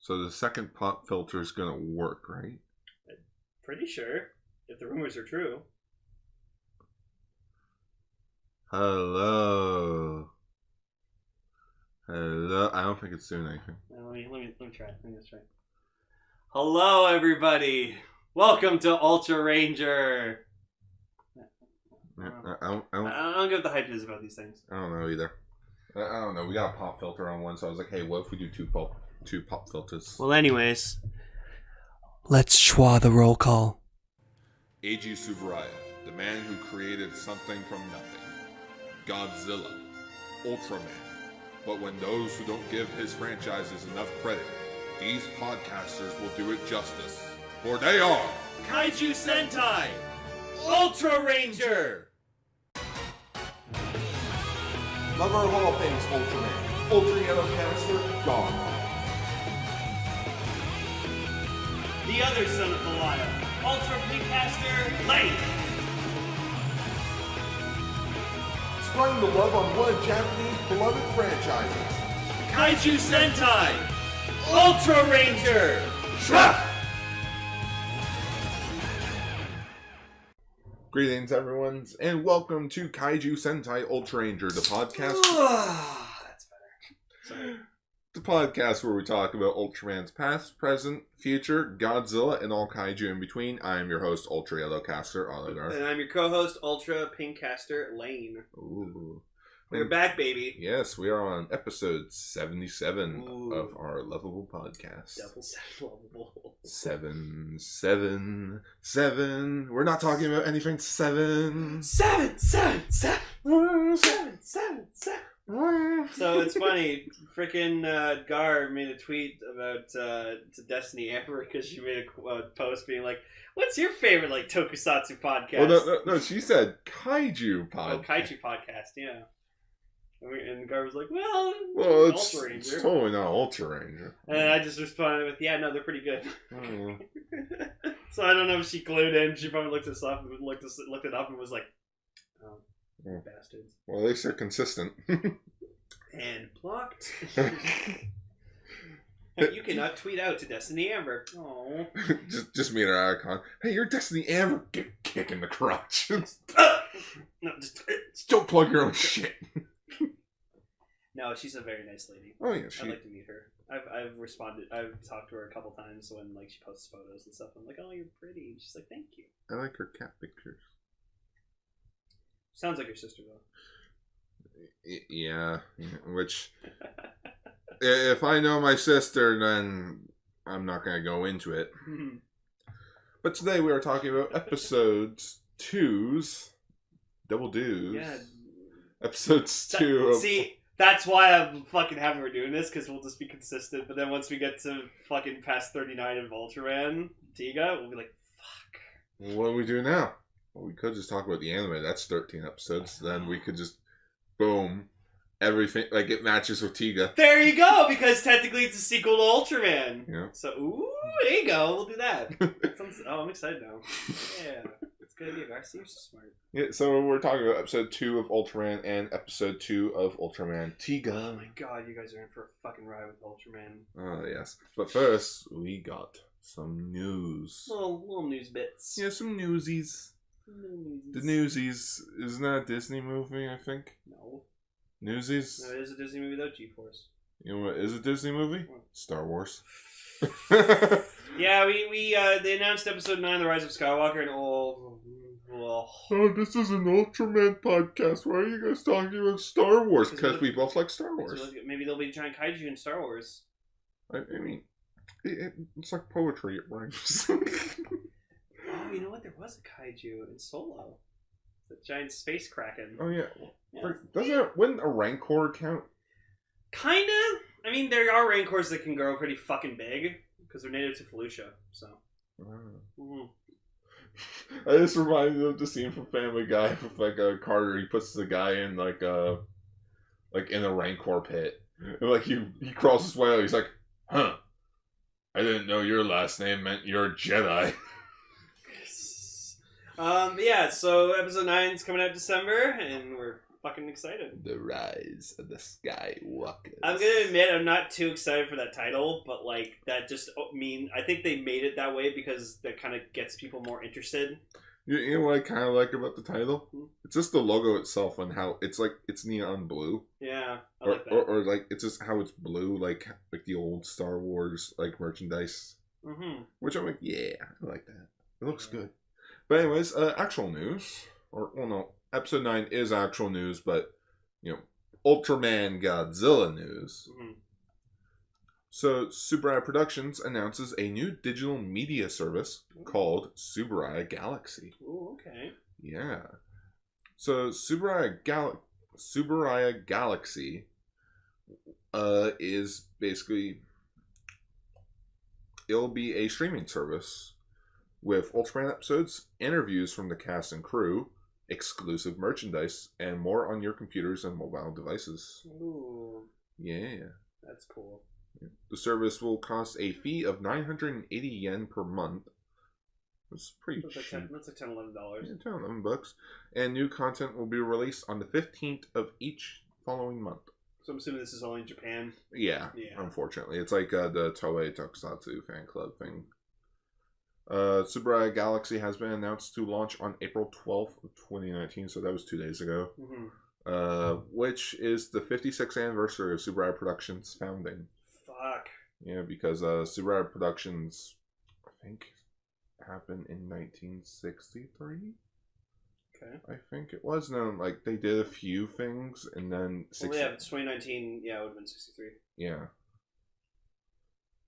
So the second pop filter is going to work, right? I'm pretty sure, if the rumors are true. Hello. Hello. I don't think it's doing anything. Let me try. Let me try. Hello, everybody. Welcome to Ultraranger. I don't get what the hype is about these things. don't know either. I don't know. We got a pop filter on one, so I was like, hey, what if we do two pop filters? Well, anyways. Let's schwa the roll call. Eiji Tsuburaya, the man who created something from nothing. Godzilla. Ultraman. But when those who don't give his franchises enough credit, these podcasters will do it justice. For they are Kaiju Sentai Ultraranger! Love our Hall of Fame's Ultraman. Ultra Yellow Canister, gone. The other son of Belial, Ultra Pinkcaster Lane! Spreading the love on one of Japanese beloved franchises. Kaiju Sentai Ultraranger! Shrap! Greetings, everyone, and welcome to Kaiju Sentai Ultraranger, the podcast. That's better. Sorry. The podcast where we talk about Ultraman's past, present, future, Godzilla, and all kaiju in between. I am your host, Ultra Yellow Caster, AutoGar. And I'm your co-host, Ultra Pinkcaster Lane. Ooh. We're back, baby. Yes, we are on episode 77 Ooh. of our lovable podcast. Double lovable. 7. We're not talking about anything 7. 7. So it's funny, freaking Gar made a tweet about to Destiny Amber because she made a post being like, "What's your favorite like tokusatsu podcast?" Well, no, she said Kaiju podcast. Oh, Kaiju podcast, yeah. And Gar was like, "Well, it's Ultraranger." totally not Ultraranger. And I just responded with, "Yeah, no, they're pretty good." Oh. So I don't know if she glued in. She probably looked this up and looked it up and was like, "Oh, bastards." Well, at least they're consistent. And blocked. You cannot tweet out to Destiny Amber. Oh. just me and our icon. Hey, you're Destiny Amber. Get kick in the crotch. No, just Don't plug your own shit. no. She's a very nice lady. Oh yeah, I'd like to meet her. I've responded. I've talked to her a couple times when like she posts photos and stuff. I'm like, "Oh, you're pretty." And she's like, "Thank you." I like her cat pictures. Sounds like your sister though. Yeah, which if I know my sister, then I'm not going to go into it. But today we are talking about episodes 2's double do's. Yeah. Episodes 2 of... See, that's why I'm fucking happy we're doing this, because we'll just be consistent. But then once we get to fucking past 39 of Ultraman Tiga, we'll be like, fuck. What do we do now? Well, we could just talk about the anime. That's 13 episodes. Then we could just, boom, everything, like it matches with Tiga. There you go, because technically it's a sequel to Ultraman. Yeah. So, ooh, there you go. We'll do that. I'm excited now. Yeah. It's good idea, Garcia. You're so smart. Yeah, so we're talking about episode 2 of Ultraman and episode 2 of Ultraman Tiga. Oh my god, you guys are in for a fucking ride with Ultraman. Oh, yes. But first, we got some news. Little news bits. Yeah, some newsies. The Newsies. Isn't that a Disney movie, I think? No. Newsies? No, it is a Disney movie though, G-Force. You know what is a Disney movie? What? Star Wars. Yeah, they announced episode 9, The Rise of Skywalker, and Oh, this is an Ultraman podcast. Why are you guys talking about Star Wars? Because we both like Star Wars. Maybe they'll be trying kaiju in Star Wars. I mean, it's like poetry. It rhymes. Oh, you know what? There was a kaiju in Solo. The giant space kraken. Oh, yeah. Yeah. Wouldn't a Rancor count? Kinda. I mean, there are Rancors that can grow pretty fucking big, because they're native to Felucia, so. I just reminded me of the scene from Family Guy with like Carter. He puts the guy in like in a Rancor pit, and like he crawls his way out. He's like, "Huh? I didn't know your last name meant you're a Jedi." Yeah, so episode 9 is coming out December, and we're fucking excited. The Rise of the Skywalkers. I'm gonna admit I'm not too excited for that title, but like that just I think they made it that way because that kind of gets people more interested. You know what I kind of like about the title? It's just the logo itself and how it's like it's neon blue. Yeah, I or, like that. or like it's just how it's blue, like the old Star Wars like merchandise. Mm-hmm. Which I'm like, yeah, I like that. It looks good. But anyways, actual news, episode 9 is actual news, but Ultraman Godzilla news. Mm-hmm. So, Subaraya Productions announces a new digital media service called Subaraya Galaxy. Ooh, okay. Yeah. So, Subaraya Galaxy is basically... It'll be a streaming service with Ultraman episodes, interviews from the cast and crew, exclusive merchandise, and more on your computers and mobile devices. Ooh. Yeah. That's cool. The service will cost a fee of 980 yen per month. It's pretty cheap. That's like $10, $11. Yeah, $10, $11. And new content will be released on the 15th of each following month. So I'm assuming this is only in Japan? Yeah. Unfortunately. It's like the Toei Tokusatsu fan club thing. Subaraya Galaxy has been announced to launch on April 12th of 2019, so that was 2 days ago. Mm-hmm. Which is the 56th anniversary of Subaraya Productions' founding. Fuck. Yeah, because Subaraya Productions, I think, happened in 1963. Okay. I think it was. No, like they did a few things, and then well, yeah, 2019. Yeah, it would have been 63. Yeah.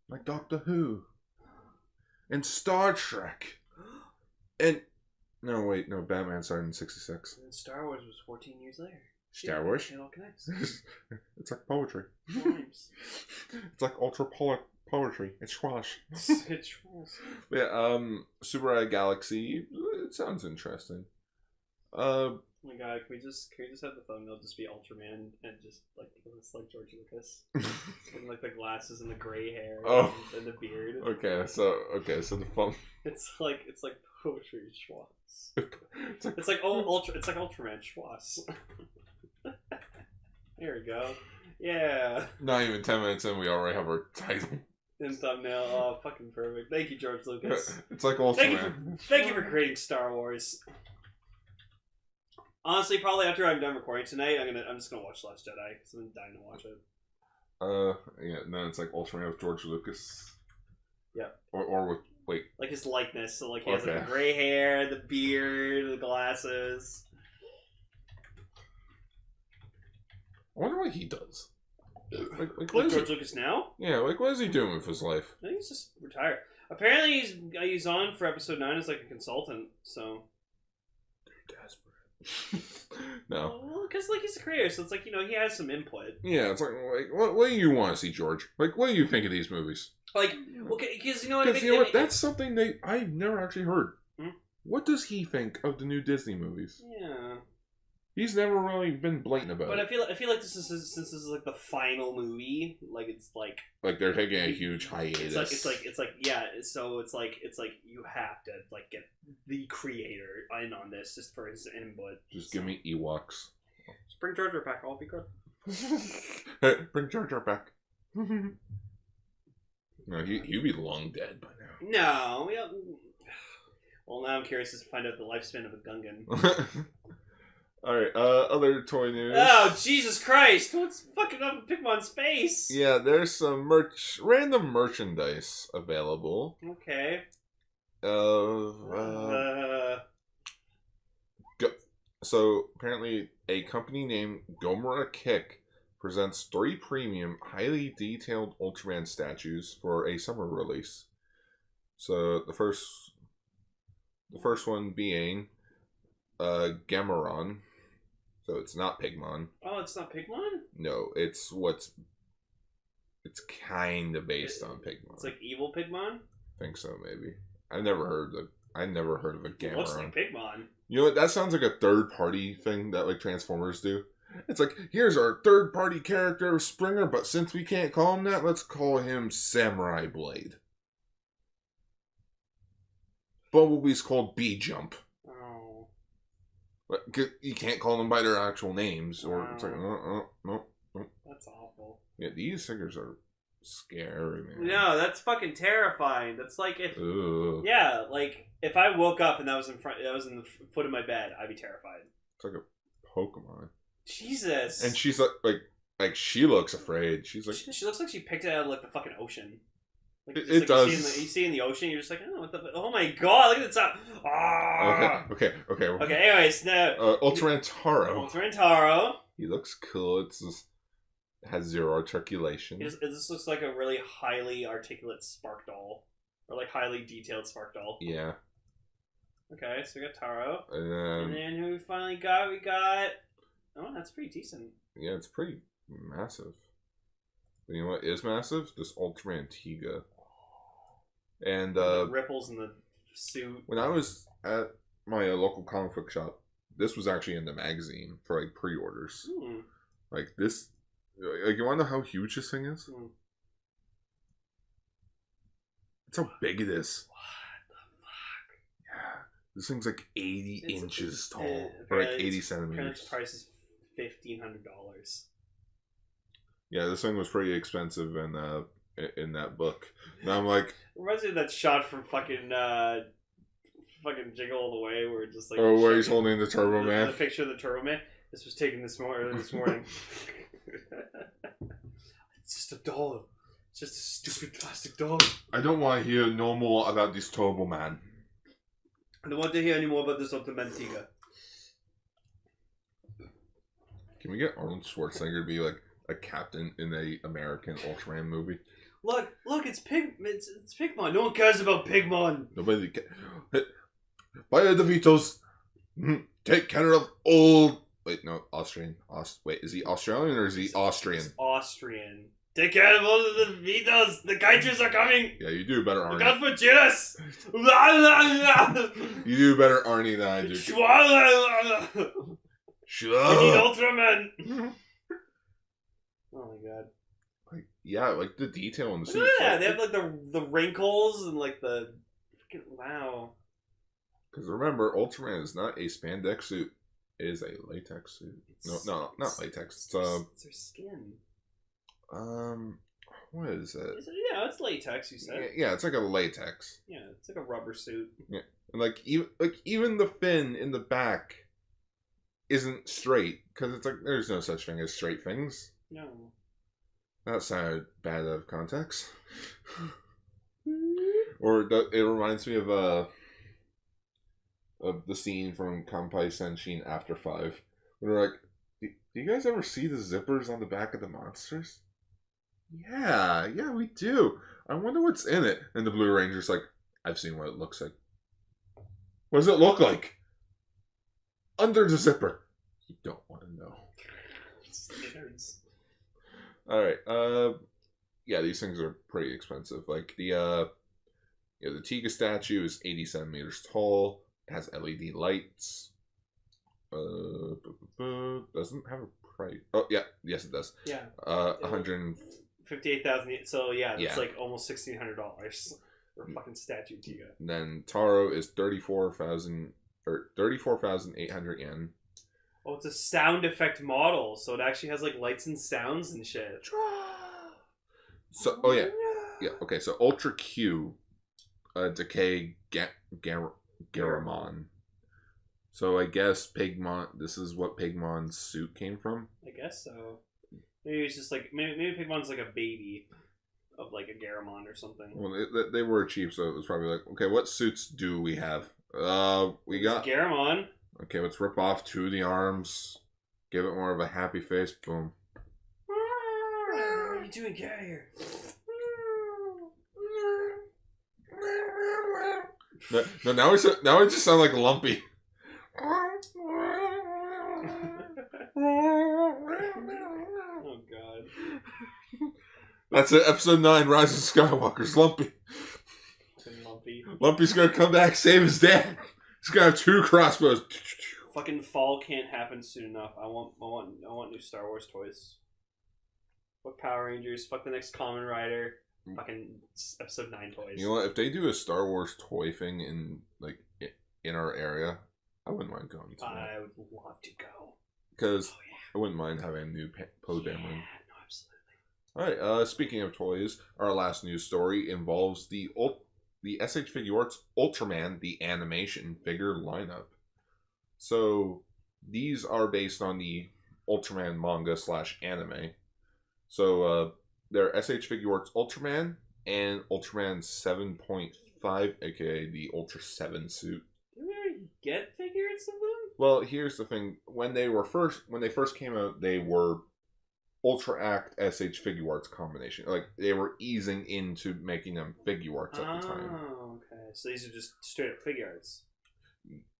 Like Doctor Who, and Star Trek, and no, Batman started in 66. And Star Wars was 14 years later. Star Wars. It all connects. It's like poetry. Rhymes. It's like poetry. It's Shuwas. It's Shuwas. Yeah. Subaraya Galaxy. It sounds interesting. Oh my god, can we just have the thumbnail just be Ultraman and just like it's like George Lucas, and like the glasses and the gray hair and the beard. Okay, so the phone. It's like poetry Schwartz. It's like Ultraman Schwartz. There we go. Yeah. Not even 10 minutes in, we already have our title. And thumbnail. Oh, fucking perfect. Thank you, George Lucas. It's like Ultraman. Thank you for creating Star Wars. Honestly, probably after I'm done recording tonight, I'm just gonna watch Last Jedi because I'm dying to watch it. Yeah, no, it's like Ultraman with George Lucas. Yeah. Or with like his likeness. So like he has like the gray hair, the beard, the glasses. I wonder what he does. Like George Lucas now? Yeah, like what is he doing with his life? I think he's just retired. Apparently he's on for episode 9 as like a consultant. So. They're desperate. No. Well, because like he's a creator, so it's like he has some input. Yeah, it's like what do you want to see, George? Like, what do you think of these movies? Like, okay, because what? That's something I've never actually heard. Hmm? What does he think of the new Disney movies? Yeah. He's never really been blatant about it. But I feel like since this is like the final movie, like it's like they're taking a huge hiatus. It's like yeah. So it's like you have to like get the creator in on this just for his input. Just give me Ewoks. Just bring Jar Jar back. I'll be good. Bring Jar Jar back. No, he'd be long dead by now. No. Well, now I'm curious to find out the lifespan of a Gungan. Alright, other toy news. Oh, Jesus Christ! What's fucking up with Pigmon's face? Yeah, there's some random merchandise available. Okay. So, apparently, a company named Gomora Kick presents 3 premium, highly detailed Ultraman statues for a summer release. So, the first one being Gameron. So it's not Pigmon. Oh, it's not Pigmon? No, it's kind of based on Pigmon. It's like evil Pigmon? I think so, maybe. I've never heard of a Gameron. It looks like Pigmon. You know what? That sounds like a third-party thing that like Transformers do. It's like, here's our third-party character, Springer, but since we can't call him that, let's call him Samurai Blade. Bumblebee's called B-Jump. Oh. You can't call them by their actual names, or it's like, no. That's awful. Yeah, these figures are scary, man. No, that's fucking terrifying. That's like if, Ugh. yeah, like if I woke up and that was in the foot of my bed, I'd be terrified. It's like a Pokemon. Jesus. And she's like she looks afraid. She's like, she looks like she picked it out of like the fucking ocean. Like, it does. You see in the ocean, you're just like, oh, what the? Oh my god, look at the top. Ah. Okay. Okay. Anyways, now Ultraman Taro. Ultraman Taro. He looks cool. It has zero articulation. This looks like a really highly articulate Spark doll, or like highly detailed Spark doll. Yeah. Okay, so we got Taro, And then who we finally got? We got. Oh, that's pretty decent. yeah, it's pretty massive. But you know what is massive? This Ultraman Tiga. And The ripples in the suit. when I was at my local comic book shop, this was actually in the magazine for like pre-orders. Like this, like you want to know how huge this thing is? That's how big it is. What the fuck? Yeah, this thing's like 80 inches tall, or apparently like 80 its centimeters. price is $1,500. Yeah, this thing was pretty expensive in that book. And I'm like, Reminds me of that shot from fucking Jingle All the Way, where it just like where he's holding the Turbo Man. The picture of the Turbo Man. This was taken this morning. It's just a doll. It's just a stupid plastic doll. I don't want to hear no more about this Turbo Man. I don't want to hear any more about this Ultraman Tiga. Can we get Arnold Schwarzenegger to be like a captain in a American Ultraman movie? Look! It's Pigmon. No one cares about Pigmon. Nobody can. Vaya DeVitos, take care of old. Wait, no, Austrian. Wait, is he Australian or is he Austrian? He's Austrian. Take care of all of the Vitos. The Kaijus are coming. Yeah, you do better, Arnie. Look out for Jiras. You do better, Arnie, than I do. We need Ultraman. Oh my god. Like, yeah, like the detail in the suit. Yeah, they have like the wrinkles and like the freaking wow. Because remember, Ultraman is not a spandex suit; it is a latex suit. No, not latex. It's their skin. What is it? Yeah, it's latex. You said. Yeah, it's like a latex. Yeah, it's like a rubber suit. Yeah, and like even the fin in the back isn't straight because it's like there's no such thing as straight fins. No. That sounded bad out of context. Or it reminds me of the scene from Kanpai Senshin After 5. When they're like, do you guys ever see the zippers on the back of the monsters? Yeah, we do. I wonder what's in it. And the Blue Ranger's like, I've seen what it looks like. What does it look like? Under the zipper. You don't want to know. Nerds. Alright, yeah, these things are pretty expensive. Like the Tiga statue is 80 centimeters tall. It has LED lights. Doesn't have a price. Oh yeah, yes it does. Yeah. 158,000. So yeah, that's Yeah. like almost $1,600 for a fucking statue Tiga. And then Taro is 34,800 yen. Oh, it's a sound effect model, so it actually has like lights and sounds and shit. So okay. So Ultra Q, Decay Garamon. So I guess Pigmon. This is what Pigmon's suit came from. I guess so. Maybe it's just like maybe Pigmon's like a baby of like a Garamon or something. Well, they were cheap, so it was probably like, okay, what suits do we have? We got Garamon. Okay, let's rip off 2 of the arms. Give it more of a happy face. Boom. What are you doing? Get out of here. No, now it just sounds like Lumpy. Oh god. That's it. Episode 9, Rise of Skywalker's Lumpy. Lumpy. Lumpy's gonna come back, save his dad. He's gonna have 2 crossbows. Fucking fall can't happen soon enough. I want new Star Wars toys. Fuck Power Rangers. Fuck the next Kamen Rider. Fucking episode 9 toys. You know what? If they do a Star Wars toy thing in our area, I wouldn't mind going to that. I would love to go. Because I wouldn't mind having a new Poe Dameron. No, absolutely. Alright, speaking of toys, our last news story involves the SH Figuarts Ultraman, the animation figure lineup. So, these are based on the Ultraman manga / anime. So, they're SH Figuarts Ultraman and Ultraman 7.5, aka the Ultra 7 suit. Did we already get figures of them? Well, here's the thing. When they first came out, they were Ultra Act SH Figuarts combination. Like, they were easing into making them Figuarts at the time. Oh, okay. So these are just straight up figures.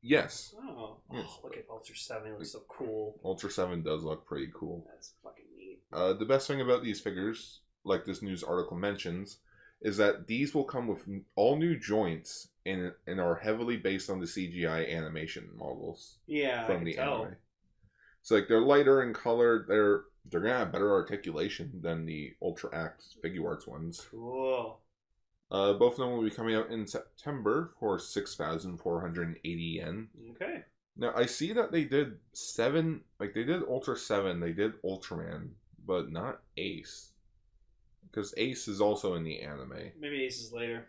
Yes. Oh, Yes. Look at Ultra 7. It looks so cool. Ultra 7 does look pretty cool. That's fucking neat. The best thing about these figures, like this news article mentions, is that these will come with all new joints and are heavily based on the CGI animation models from the anime. So like they're lighter in color, they're gonna have better articulation than the Ultra Act Figuarts ones. Cool. Both of them will be coming out in September for 6,480 yen. Okay. Now I see that they did 7, like they did Ultra 7, they did Ultraman, but not Ace. Because Ace is also in the anime. Maybe Ace is later.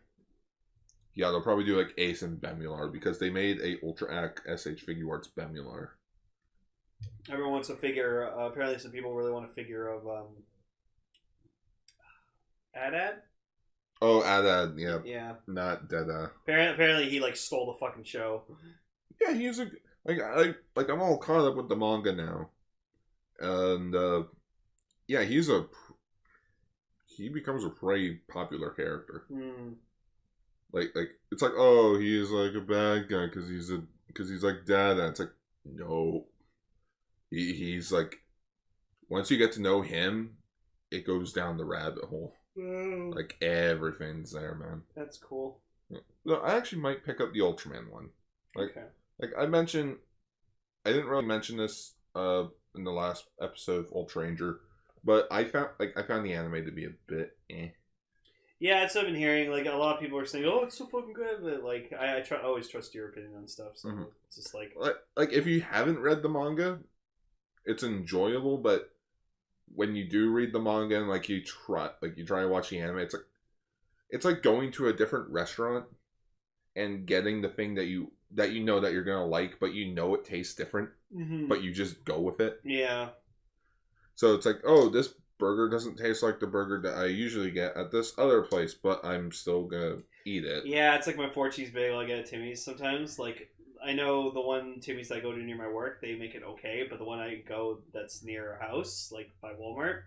Yeah, they'll probably do like Ace and Bemular because they made a Ultra Act SH Figuarts Bemular. Everyone wants a figure. Apparently, some people really want a figure of Adad. Oh, Adad, yeah. Yeah. Not Deda. Apparently, he like stole the fucking show. Yeah, he's a I'm all caught up with the manga now, and yeah, he becomes a pretty popular character. Like it's like, oh, he is like a bad guy because he's like Dada. It's like, no, he's like, once you get to know him, it goes down the rabbit hole. Like everything's there, man. That's cool. Yeah. No, I actually might pick up the Ultraman one. Okay. Like I mentioned, I didn't really mention this in the last episode of Ultraranger, but I found the anime to be a bit eh. Yeah, that's what I've been hearing. Like, a lot of people are saying, "Oh, it's so fucking good," but like, I always trust your opinion on stuff. So it's just like if you haven't read the manga, it's enjoyable. But when you do read the manga and like you try to watch the anime, it's like going to a different restaurant and getting the thing that you know that you're gonna like, but you know it tastes different, but you just go with it. Yeah. So it's like, oh, this burger doesn't taste like the burger that I usually get at this other place, but I'm still gonna eat it. Yeah, it's like my 4-cheese bagel I get at Timmy's sometimes. Like, I know the one Timmy's I go to near my work, they make it okay, but the one I go that's near our house, like by Walmart,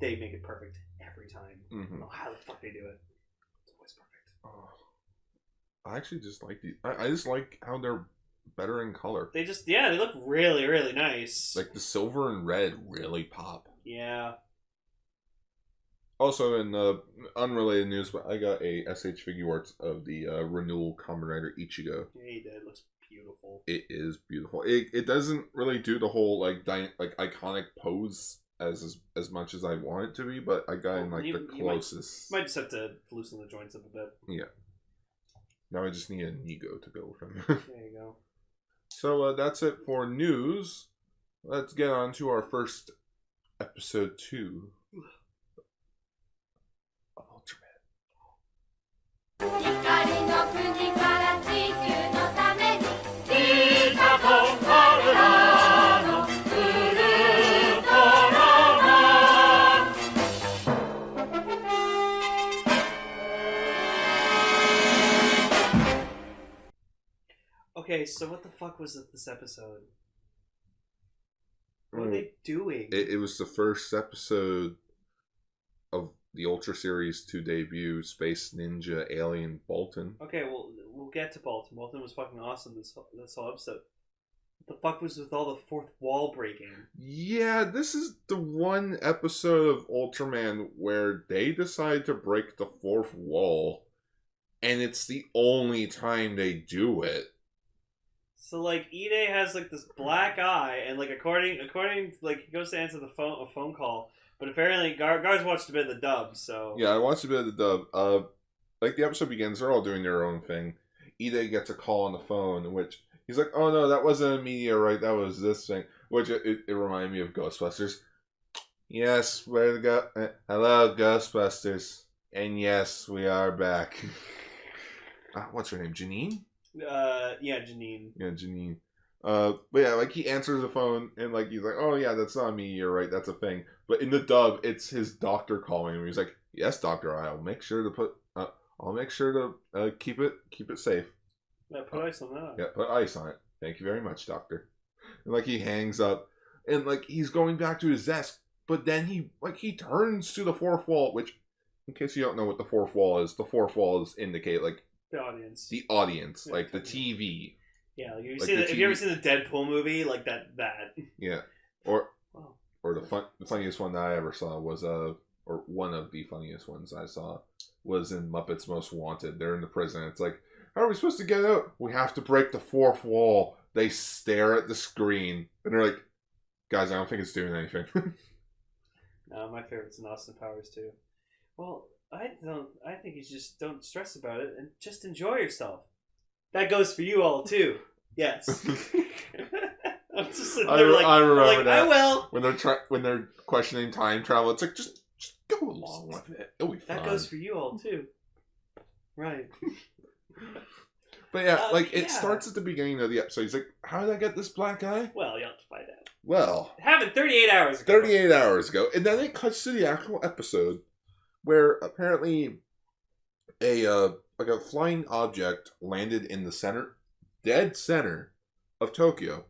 they make it perfect every time. I don't know how the fuck they do it. It's always perfect. Oh, I actually just like these. I just like how they're better in color. They look really, really nice. Like the silver and red really pop. Yeah. Also, in unrelated news, but I got a SH Figuarts of the Renewal Kamen Rider Ichigo. Yeah, he did. It looks beautiful. It is beautiful. It doesn't really do the whole like iconic pose as much as I want it to be, but I got in like the closest. You might just have to loosen the joints up a bit. Yeah. Now I just need a Nigo to go with him. There you go. So that's it for news. Let's get on to our first episode 2 of Ultraman. 光の国から地球のために来たぞ我らのウルトラマン Okay, so what the fuck was this episode? What are they doing? It was the first episode of the Ultra Series to debut Space Ninja Alien Baltan. Okay, well, we'll get to Baltan. Baltan was fucking awesome this whole episode. What the fuck was with all the fourth wall breaking? Yeah, this is the one episode of Ultraman where they decide to break the fourth wall, and it's the only time they do it. So like Ide has like this black eye, and like according to, like he goes to answer a phone call, but apparently Gar's watched a bit of the dub, so yeah, I watched a bit of the dub. Like the episode begins, they're all doing their own thing. Ide gets a call on the phone in which He's like, oh no, that wasn't a meteorite, that was this thing. Which it reminded me of Ghostbusters. Yes, where to go? Hello, Ghostbusters. And yes, we are back. What's her name? Janine? Yeah, Janine. Yeah, Janine. But yeah, like he answers the phone and like he's like, oh yeah, that's not a meteorite, that's a thing. But in the dub, it's his doctor calling him. He's like, yes, doctor, I'll make sure to keep it safe. Yeah, put ice on that. Yeah, put ice on it. Thank you very much, doctor. And like he hangs up, and like he's going back to his desk, but then he turns to the fourth wall. Which, in case you don't know what the fourth wall is indicate like the audience. The audience, yeah, like the TV. Yeah, like Have you ever seen the Deadpool movie? Like that. Yeah, or the funniest one that I ever saw was or one of the funniest ones I saw was in Muppets Most Wanted. They're in the prison. It's like, how are we supposed to get out? We have to break the fourth wall. They stare at the screen and they're like, guys, I don't think it's doing anything. No, my favorite's in Austin Powers too. Well, I think you just don't stress about it and just enjoy yourself. That goes for you all too. Yes. I'm just sitting there I remember that. I will. When they're questioning time travel, it's like just go along with it. It'll be fun. That goes for you all too. Right. But yeah, it starts at the beginning of the episode. He's like, how did I get this black guy? Well, you'll have to find out. Well, it happened 38 hours ago. 38 hours ago. And then it cuts to the actual episode where apparently a flying object landed in the dead center of Tokyo.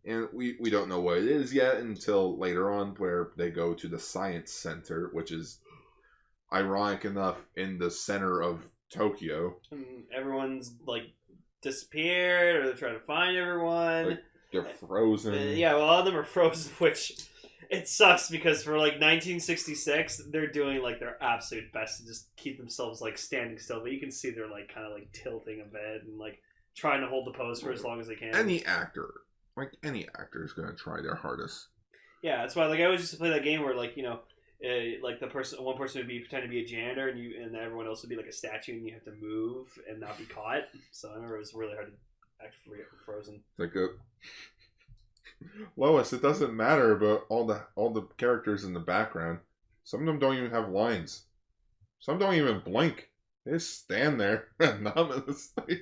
And we don't know what it is yet until later on where they go to the science center, which is ironic enough in the center of Tokyo. And everyone's like disappeared, or they're trying to find everyone. Like, they're frozen. Yeah, well, all of them are frozen, which it sucks because for like 1966, they're doing like their absolute best to just keep themselves like standing still. But you can see they're like kind of like tilting a bit and like trying to hold the pose for as long as they can. Any actor is going to try their hardest. Yeah, that's why like I always used to play that game where like like one person would be pretend to be a janitor and everyone else would be like a statue and you have to move and not be caught. So I remember it was really hard to act frozen. Like Lois, it doesn't matter about all the characters in the background. Some of them don't even have lines. Some don't even blink. They just stand there anonymously.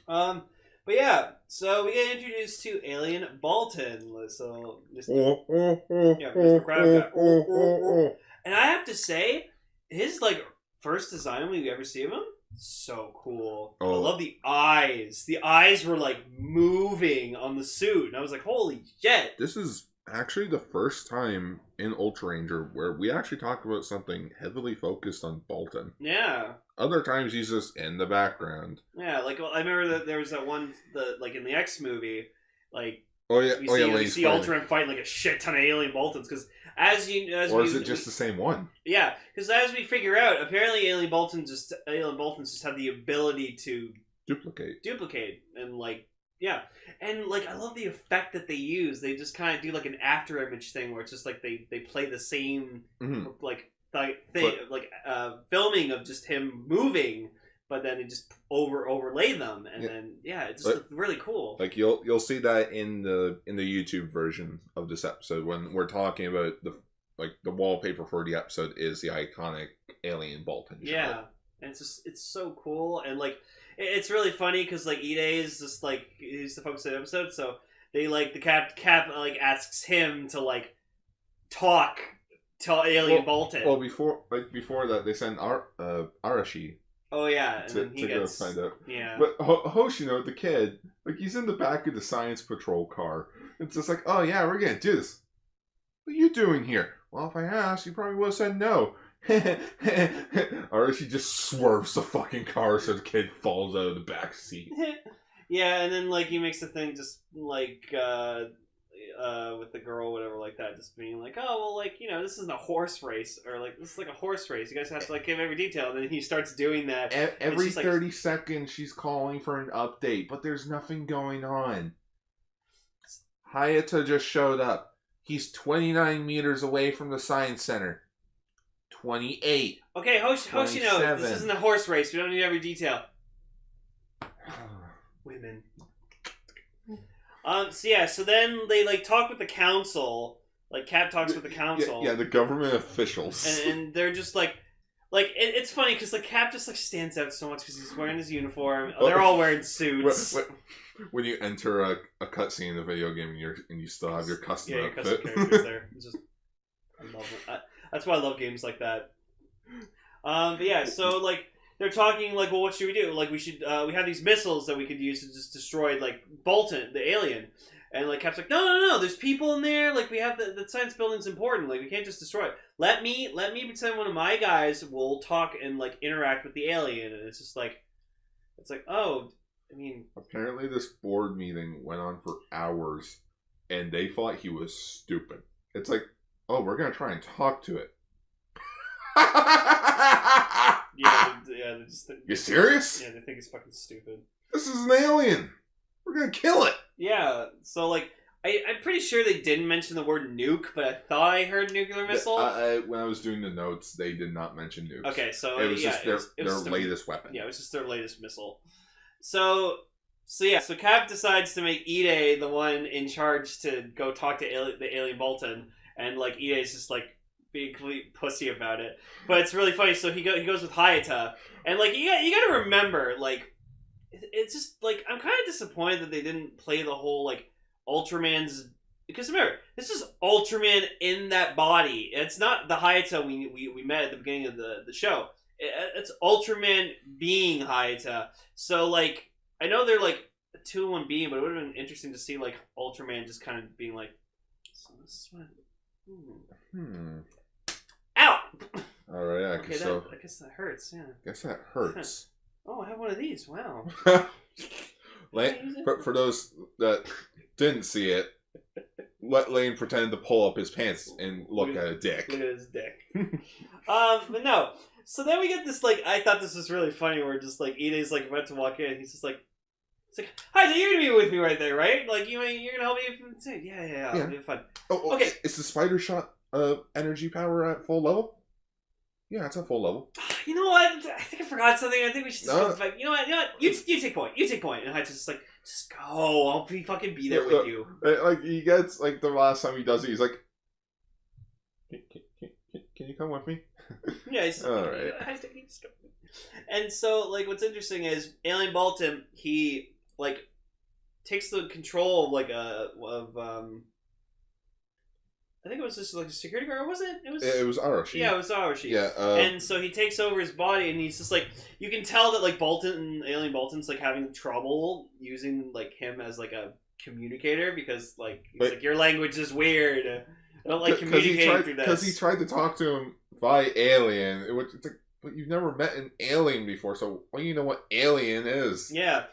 But yeah, so we get introduced to Alien Baltan. So Mr. Crab Guy. And I have to say, his like first design when you ever see him, so cool. I love the eyes. The eyes were like moving on the suit, and I was like, "Holy shit!" This is actually the first time in Ultraranger where we actually talk about something heavily focused on Baltan. Yeah. Other times he's just in the background. Yeah, like I remember that there was that one like in the X movie, like you see Ultraman fighting like a shit ton of alien Baltans because is it just the same one? Yeah, because as we figure out, apparently alien Baltans just have the ability to duplicate and like. Yeah, and like I love the effect that they use. They just kind of do like an after image thing where it's just like they play the same filming of just him moving, but then they just overlay them, and then it just looks really cool. Like you'll see that in the YouTube version of this episode when we're talking about the wallpaper for the episode is the iconic Alien Baltan. Yeah, and it's so cool and like. It's really funny because like Ide is just like he's the focus of the episode, so they like the cap like asks him to like talk to Alien Baltan. Well, before that, they send Arashi. Oh yeah, and then he gets, go find out. Yeah, but Hoshino, the kid, like he's in the back of the science patrol car. It's just like, oh yeah, we're gonna do this. What are you doing here? Well, if I asked, you probably would have said no. Or she just swerves the fucking car so the kid falls out of the back seat. Yeah, and then like he makes the thing just like with the girl, whatever, like that, just being like, oh well, like this isn't a horse race, or like this is like a horse race. You guys have to like give every detail, and then he starts doing that. Every 30 seconds, she's calling for an update, but there's nothing going on. Hayata just showed up. He's 29 meters away from the science center. 28. Okay, Hoshino, this isn't a horse race. We don't need every detail. We women. So then they like talk with the council. Like Cap talks with the council. Yeah, the government officials. And they're just like it's funny because like Cap just like stands out so much because he's wearing his uniform. They're all wearing suits. When you enter a cutscene in a video game and you still have your custom outfit. Custom characters there. It's just, I love it. That's why I love games like that. But yeah, so like they're talking like, well, what should we do? Like we should we have these missiles that we could use to just destroy like Baltan, the alien. And like Cap's like, no, there's people in there. Like we have the science building's important. Like we can't just destroy it. Let me pretend one of my guys will talk and like interact with the alien. And it's just like, oh, I mean, apparently this board meeting went on for hours, and they thought he was stupid. It's like, oh, we're gonna try and talk to it. They just think, you serious? Yeah, they think he's fucking stupid. This is an alien. We're gonna kill it. Yeah, so like I'm pretty sure they didn't mention the word nuke, but I thought I heard nuclear missile. When I was doing the notes, they did not mention nukes. Okay, so it was just their latest weapon. Yeah, it was just their latest missile. So Cap decides to make Ide the one in charge to go talk to the alien Baltan, and like Ide's just like being a complete pussy about it. But it's really funny. So he goes with Hayata, and like you got to remember, like it's just like I'm kind of disappointed that they didn't play the whole like Ultraman's, because remember, this is Ultraman in that body. It's not the Hayata we met at the beginning of the show. It's Ultraman being Hayata. So like I know they're like a 2-in-1 being, but it would have been interesting to see like Ultraman just kind of being like, so this is what. Ow! All right, yeah. Okay, I guess that hurts. Yeah. Guess that hurts. Oh, I have one of these. Wow. For those that didn't see it, Lane pretended to pull up his pants and look at a dick. Look at his dick. But no. So then we get this like, I thought this was really funny where just like Ide's like about to walk in and he's just like, it's like, hi, so you're gonna be with me right there, right? Like you're gonna help me? Yeah. It'll be fun. Oh, okay. Is the spider shot energy power at full level? Yeah, it's at full level. You know what? I think I forgot something. I think we should just go back. You know what? You take point. You take point. And I just like, just go. I'll be there with you. Like he gets like the last time he does it, he's like, can you come with me? Yeah, he's all right. And so like what's interesting is Alien Baltan, he like takes the control of like I think it was just like a security guard, was it? It was Arashi. Yeah, it was Arashi. Yeah. And so he takes over his body, and he's just like, you can tell that like Alien Baltan's like having trouble using like him as like a communicator because like he's like, your language is weird. I don't like communicating through this. Because he tried to talk to him by alien. It's like, but you've never met an alien before, so what do you know what alien is? Yeah.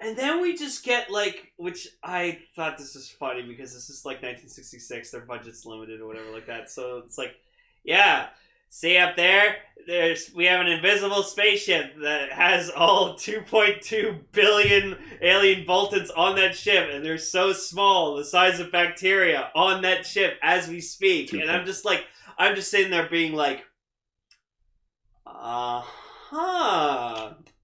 And then we just get, like, which I thought this was funny because this is, like, 1966. Their budget's limited or whatever like that. So it's like, yeah, see up there? We have an invisible spaceship that has all 2.2 billion alien Baltans on that ship. And they're so small, the size of bacteria on that ship as we speak. And I'm just sitting there being like,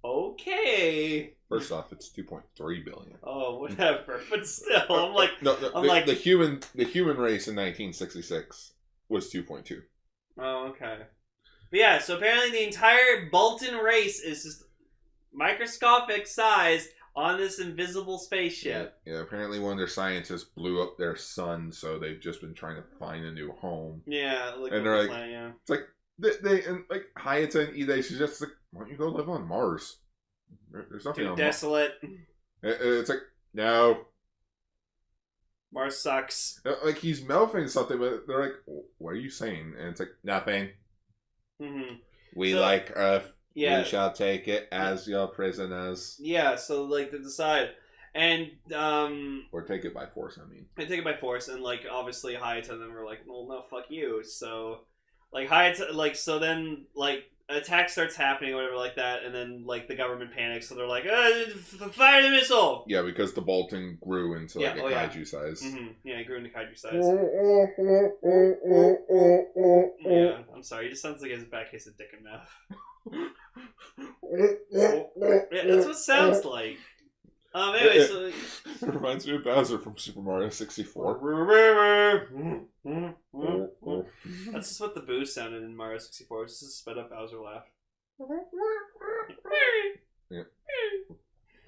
okay. First off, it's 2.3 billion. Oh, whatever. But still, I'm like, the human race in 1966 was 2.2. Oh, okay. But yeah, so apparently the entire Baltan race is just microscopic size on this invisible spaceship. Yeah, apparently one of their scientists blew up their sun, so they've just been trying to find a new home. Yeah, and they're like, it's like they and like Hayata and Ide suggests like, why don't you go live on Mars? There's nothing on desolate. It's like, no. Mars sucks. Like he's mouthing something, but they're like, what are you saying? And it's like, nothing. Mm-hmm. We like Earth. Yeah. We shall take it as your prisoners. Yeah, so like they decide. And or take it by force, I mean. They take it by force, and like obviously Hayata and them were like, well, no, fuck you. So like Hayata, like, so then like attack starts happening or whatever like that, and then like the government panics, so they're like, fire the missile! Yeah, because the Baltan grew into like a kaiju size. Mm-hmm. Yeah, it grew into kaiju size. Yeah, I'm sorry, he just sounds like he has a bad case of dick and mouth. Yeah, that's what it sounds like. Anyway, so It reminds me of Bowser from Super Mario 64. that's just what the boo sounded in Mario 64. It's just a sped up Bowser laugh. Yeah.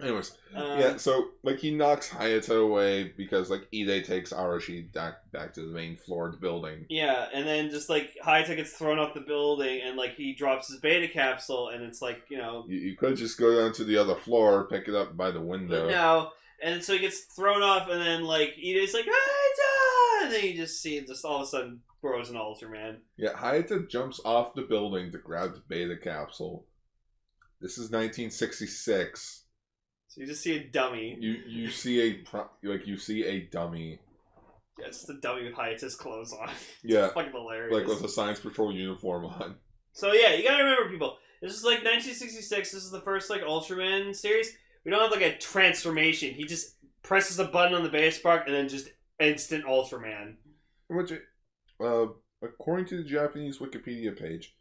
Anyways, yeah, so, like, he knocks Hayato away because, like, Ide takes Arashi back to the main floor of the building. Yeah, and then just, like, Hayato gets thrown off the building, and, like, he drops his beta capsule, and it's like, you know... You could just go down to the other floor, pick it up by the window. No, and so he gets thrown off, and then, like, Ide's like, Hayato! And then you just see it just all of a sudden grows an Ultraman. Yeah, Hayato jumps off the building to grab the beta capsule. This is 1966. So you just see a dummy. You see a dummy. Yeah, it's just a dummy with Hayato's clothes on. It's Yeah, fucking hilarious. like with a Science Patrol uniform on. So yeah, you gotta remember, people. This is like 1966. This is the first like Ultraman series. We don't have like a transformation. He just presses a button on the base spark and then just instant Ultraman. Which, according to the Japanese Wikipedia page,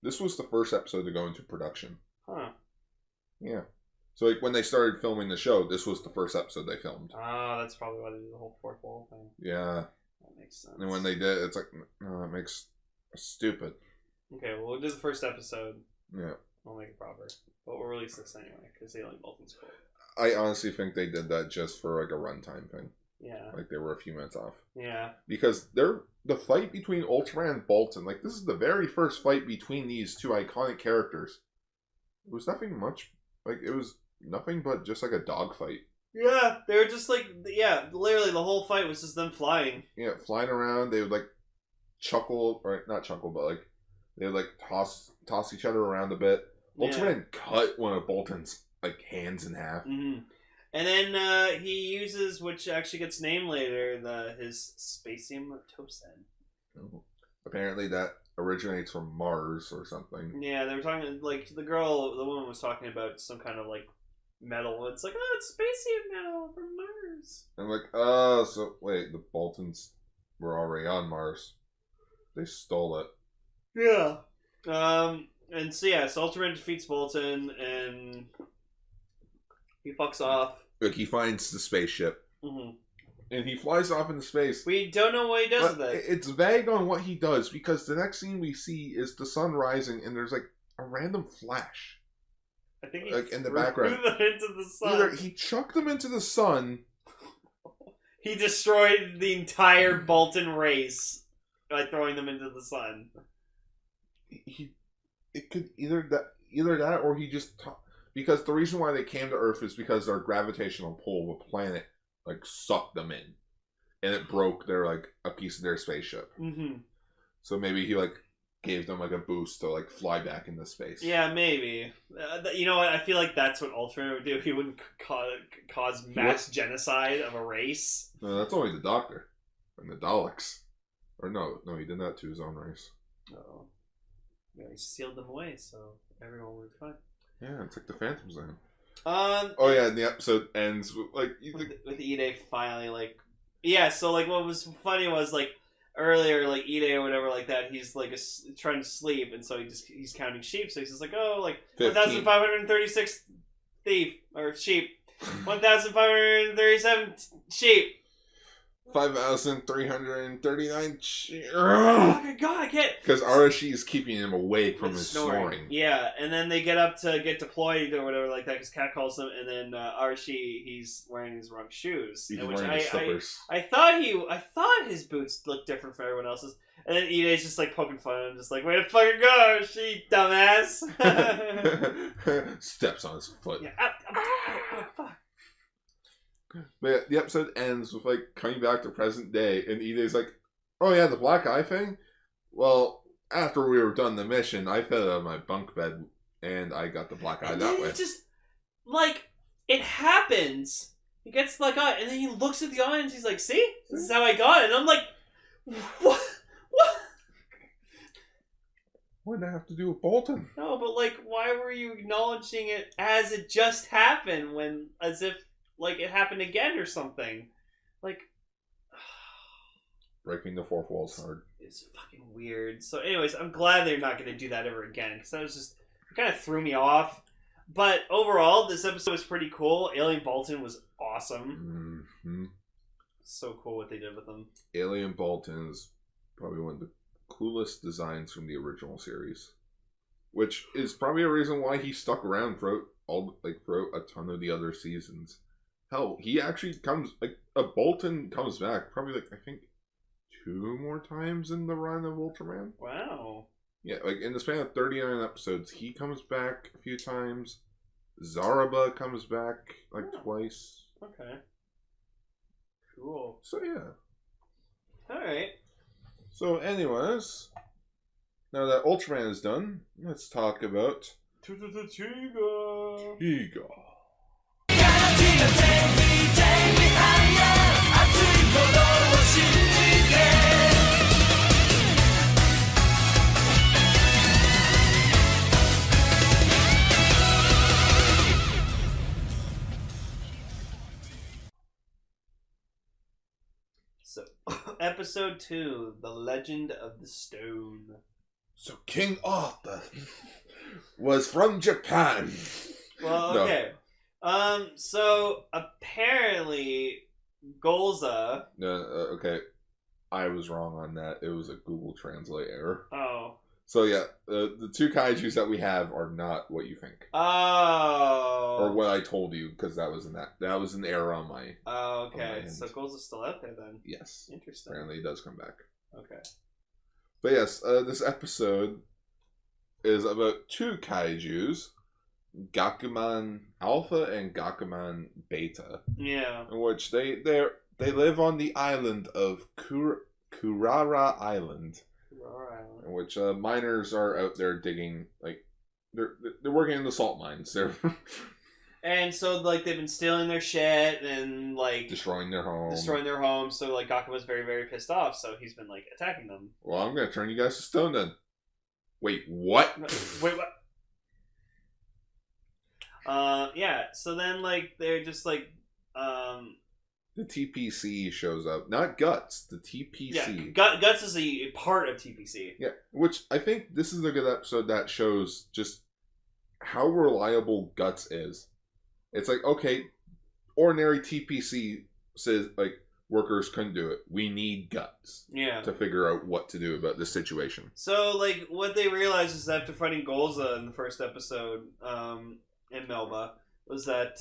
this was the first episode to go into production. Huh. Yeah. So, like, when they started filming the show, this was the first episode they filmed. Ah, that's probably why they did the whole fourth wall thing. Yeah. That makes sense. And when they did, it's like, no, that makes stupid. Okay, well, we'll do the first episode. Yeah. We'll make it proper. But we'll release this anyway, because Alien Baltan's cool. I honestly think they did that just for, like, a runtime thing. Yeah. Like, they were a few minutes off. Yeah. Because the fight between Ultraman and Baltan, like, this is the very first fight between these two iconic characters. It was nothing much, like, it was nothing but just like a dogfight. Yeah, they were just like, yeah, literally the whole fight was just them flying. Yeah, flying around, they would like chuckle, or not chuckle, but like, they would like toss each other around a bit. Ultraman cut one of Bolton's like hands in half. Mm-hmm. And then he uses, which actually gets named later, his Spacium Tosen. Oh. Apparently that originates from Mars or something. Yeah, they were talking, like, the woman was talking about some kind of, like, metal. It's like, oh, it's Spacium metal from Mars. I'm like, oh, so wait, the Boltons were already on Mars. They stole it. Yeah. And so, yeah, so Ultraman defeats Bolton, and he fucks off. Like, he finds the spaceship. Mm-hmm. And he flies off into space. We don't know what he does with that. It's vague on what he does, because the next scene we see is the sun rising, and there's like a random flash. I think he like in the threw background. them into the sun. Either he chucked them into the sun. He destroyed the entire Bolton race by throwing them into the sun. It could either that or he just because the reason why they came to Earth is because their gravitational pull of the planet like sucked them in, and it broke their like a piece of their spaceship. Mm-hmm. So maybe he like gave them like a boost to like fly back into space. Yeah, maybe. You know what? I feel like that's what Ultraman would do. He wouldn't cause mass genocide of a race. No, that's only the Doctor and the Daleks. Or no, he did that to his own race. Oh, yeah, he sealed them away, so everyone would be fine. Yeah, it's like the Phantom Zone. Oh yeah, and the episode ends with like with Ide finally like, yeah. So like, what was funny was like earlier, like Ide or whatever like that. He's like trying to sleep, and so he's counting sheep. So he's just like, oh, like 1,536 thief or sheep, 1,537 sheep. 5,339. Oh my god, I can't. Because Arashi is keeping him awake from his snoring. Yeah, and then they get up to get deployed or whatever like that because Kat calls them, and then Arashi, he's wearing his wrong shoes. He's wearing his slippers. I thought his boots looked different from everyone else's, and then Ide's just like poking fun at him, just like, way to fucking go, she dumbass. Steps on his foot. Yeah. Fuck. But yeah, the episode ends with like coming back to present day, and Ide's like, "Oh yeah, the black eye thing. Well, after we were done the mission, I fell out of my bunk bed, and I got the black eye that way." It just like it happens. He gets the black eye, and then he looks at the eye, and he's like, "See, this is how I got it." And I'm like, "What? What? What did that have to do with Bolton?" No, but like, why were you acknowledging it as it just happened when, as if like it happened again or something? Like, breaking the fourth wall's hard. It's fucking weird. So, anyways, I'm glad they're not going to do that ever again because that was just it kind of threw me off. But overall, this episode was pretty cool. Alien Baltan was awesome. Mm-hmm. So cool what they did with them. Alien Baltan is probably one of the coolest designs from the original series, which is probably a reason why he stuck around throughout a ton of the other seasons. Hell, he actually a Bolton comes back probably I think 2 more times in the run of Ultraman. Wow. Yeah, in the span of 39 episodes, he comes back a few times. Zaraba comes back twice. Okay. Cool. So yeah. Alright. So anyways, now that Ultraman is done, let's talk about Tiga. Tiga. So, episode 2, The Legend of the Stone. So King Arthur was from Japan. Well, No. okay. So apparently, Golza. Okay, I was wrong on that. It was a Google Translate error. Oh. So yeah, the 2 kaijus that we have are not what you think, Oh. or what I told you, because that was an error on my. Oh, on my okay. end. So Golza's still out there then. Yes, Interesting. apparently it does come back. Okay. But yes, this episode is about 2 kaijus, Gakuman Alpha and Gakuman Beta, Yeah. in which they live on the island of Kurara Island, in which miners are out there digging, they're working in the salt mines. They're And so they've been stealing their shit and destroying their home. So Gakuma's very, very pissed off. So he's been attacking them. Well, I'm gonna turn you guys to stone then. Wait, what? Wait, what? Yeah. So then they're just The TPC shows up, not Guts. The TPC. Yeah. Guts is a part of TPC. Yeah, which I think this is a good episode that shows just how reliable Guts is. It's okay, ordinary TPC says workers couldn't do it. We need Guts. Yeah. To figure out what to do about this situation. So what they realized is after fighting Golza in the first episode, in Melba, was that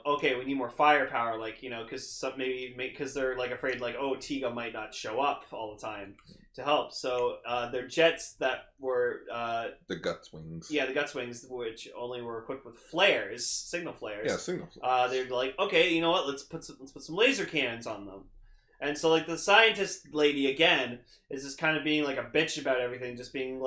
okay, we need more firepower, because they're afraid Tiga might not show up all the time to help. So their jets that were The Guts Wings. yeah, the Guts Wings, which only were equipped with flares, signal flares. Yeah, signal flares. They're okay, you know what? Let's put some laser cannons on them. And so the scientist lady again is just kind of being a bitch about everything, just being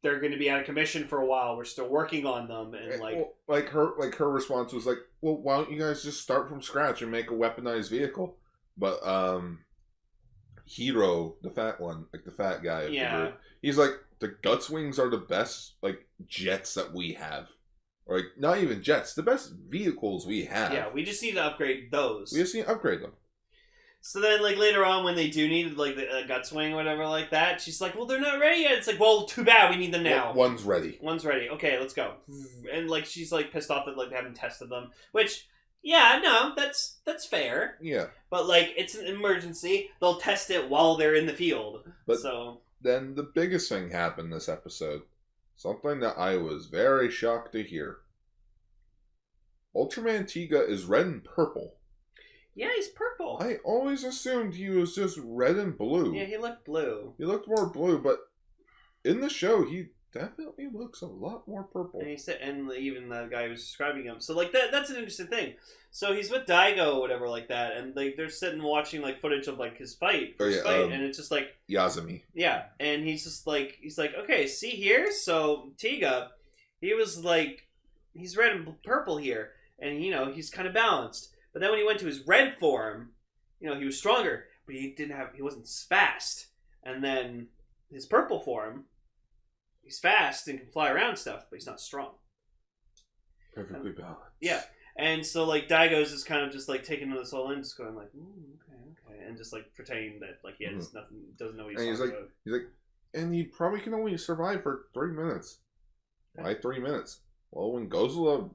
they're going to be out of commission for a while. We're still working on them, and her response was well, why don't you guys just start from scratch and make a weaponized vehicle? But Hiro, the fat one, the fat guy, of the group, he's the Guts Wings are the best jets that we have, or not even jets, the best vehicles we have. Yeah, we just need to upgrade those. We just need to upgrade them. So then, later on, when they do need, the Guts Wing or whatever like that, she's like, well, they're not ready yet. It's well, too bad. We need them now. One's ready. One's ready. Okay, let's go. And, she's, pissed off that, they haven't tested them. Which, yeah, no, that's fair. Yeah. But, it's an emergency. They'll test it while they're in the field. But so then the biggest thing happened this episode. Something that I was very shocked to hear. Ultraman Tiga is red and purple. Yeah, he's purple. I always assumed he was just red and blue. Yeah, he looked blue. He looked more blue, but in the show, he definitely looks a lot more purple. And even the guy who was describing him. So, that's an interesting thing. So he's with Daigo or whatever like that, and they're sitting watching footage of his fight, and it's just Yazami. Yeah, and he's just he's okay, see here, so Tiga, he was he's red and purple here, and he's kind of balanced. But then when he went to his red form, he was stronger, but he wasn't fast. And then his purple form, he's fast and can fly around stuff, but he's not strong. Perfectly balanced. Yeah. And so Daigo's just kind of just taking this all in, just going okay, and just pretending that he has nothing, doesn't know what he's talking about. He's and he probably can only survive for 3 minutes. Why 3 minutes? Well, when Godzilla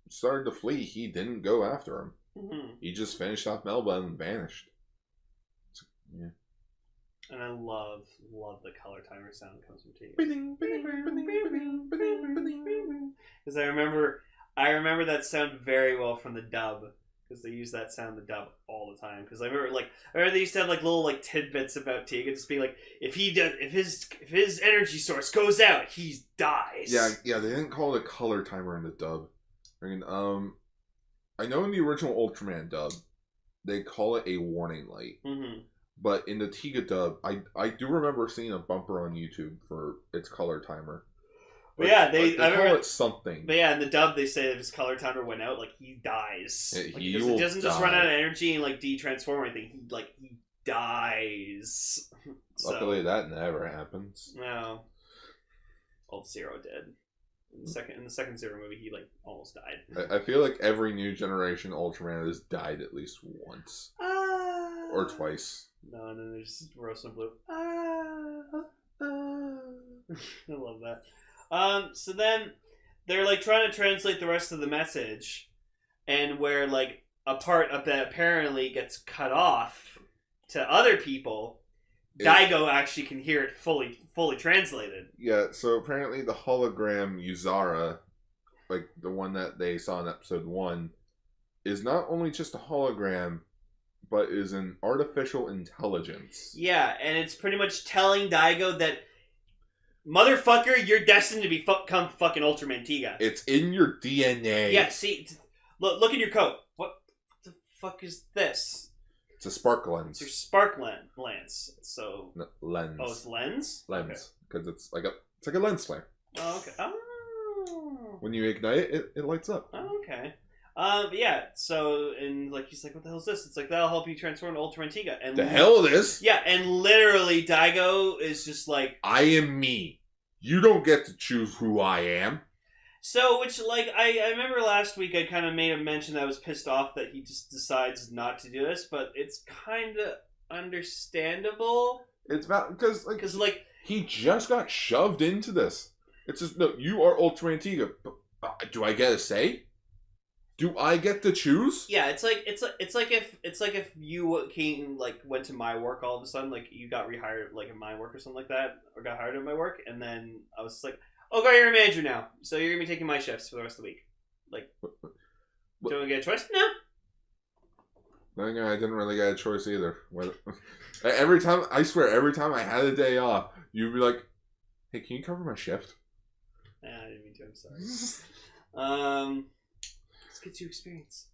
started to flee, he didn't go after him. Mm-hmm. He just finished off Melba and vanished. Yeah. And I love the color timer sound that comes from Tiga. Because I remember that sound very well from the dub. Because they use that sound in the dub all the time. Because I remember they used to have like little like tidbits about Tiga, just being like, if his energy source goes out, he dies. Yeah, they didn't call it a color timer in the dub. I mean, I know in the original Ultraman dub, they call it a warning light. Mm-hmm. But in the Tiga dub, I do remember seeing a bumper on YouTube for its color timer. But yeah, they call it something. But yeah, in the dub they say if his color timer went out, like he dies. He doesn't just run out of energy and like de-transform or anything. He dies. Luckily, that never happens. No. Old Zero did. In the second Zero movie, he like almost died. I feel like every new generation Ultraman has died at least once or twice. No, and then there's Rosa and Blue. I love that. So then they're like trying to translate the rest of the message, and where like a part of that apparently gets cut off to other people, Daigo actually can hear it fully translated. Yeah, so apparently the hologram Yuzara, like the one that they saw in episode 1, is not only just a hologram, but is an artificial intelligence. Yeah, and it's pretty much telling Daigo that, motherfucker, you're destined to become fucking Ultraman Tiga. It's in your DNA. Yeah, see, look in your coat. What the fuck is this? It's a spark lens. It's your spark lens. So lens. Oh, it's lens. Lens, because it's like a lens flare. Oh, okay. Oh. When you ignite it, it lights up. Oh, okay. But yeah. So and like he's like, what the hell is this? It's like that'll help you transform to Ultraman Tiga. And the hell it is? Yeah, and literally Daigo is just like, I am me. You don't get to choose who I am. So, which, like, I remember last week I kind of made a mention that I was pissed off that he just decides not to do this, but it's kind of understandable. It's about, because, like, he just got shoved into this. It's just, no, you are Ultraman Tiga. Do I get a say? Do I get to choose? Yeah, it's like if you went to my work all of a sudden, like, you got rehired, like, in my work or something like that, or got hired in my work, and then I was just like, oh, God, you're a manager now, so you're going to be taking my shifts for the rest of the week. Like, do I get a choice? No. No, I didn't really get a choice either. Every time I had a day off, you'd be like, hey, can you cover my shift? I didn't mean to, I'm sorry. This gets you experience.